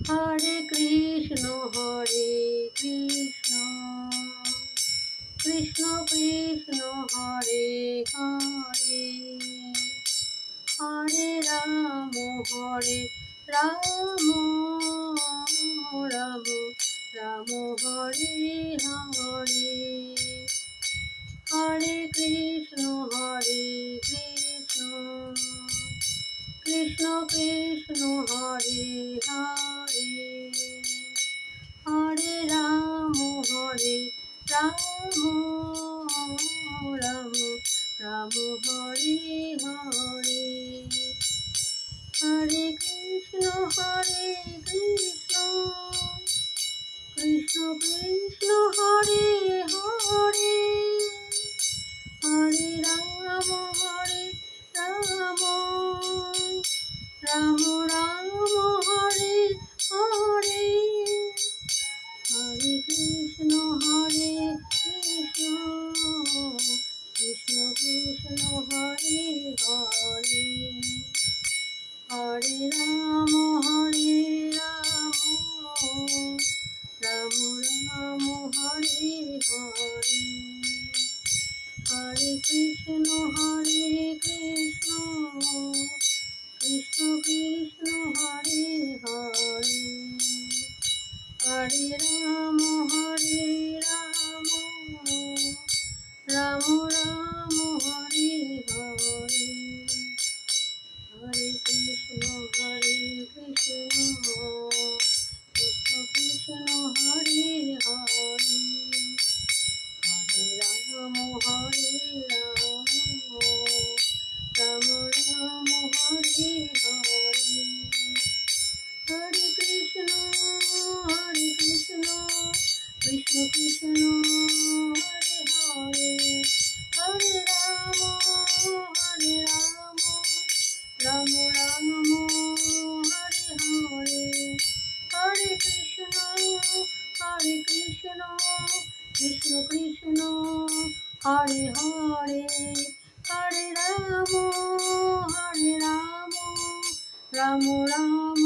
Hare Krishna Krishna Krishna Hare Hare, Hare Ram Ram Ram Ram Hare Hare, Hare Krishna Krishna Krishna Hare Hare, Hare Ram Ram Ram Ram Hare Hare, Hare Krishna Krishna Krishna Hare Hare, Hare Ram Ram Ram Ram Hare Hare, Hare Krishna Krishna Krishna Hare Hare, Hare Ram Ram Ram Hare Hare, Hare Krishna Krishna Krishna Hare Hare, Hare Ram Ram Ram Hare Hare, Hare Krishna Krishna Krishna Hare Hare, Hare Ram Ram Ram Hare Hare, Hare Krishna Krishna Krishna Hare Hare, Hare Ram Ram Ram Hare Hare, Hare Krishna Krishna Krishna Hare Hare, Hare Ram Ram Ram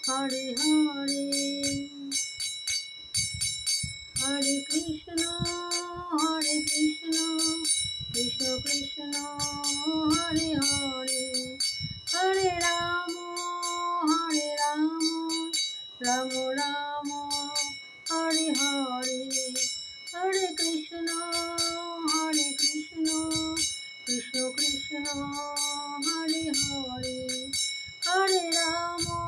Hare Hare, Hare Krishna Krishna Krishna Hare Hare, Hare Ram Ram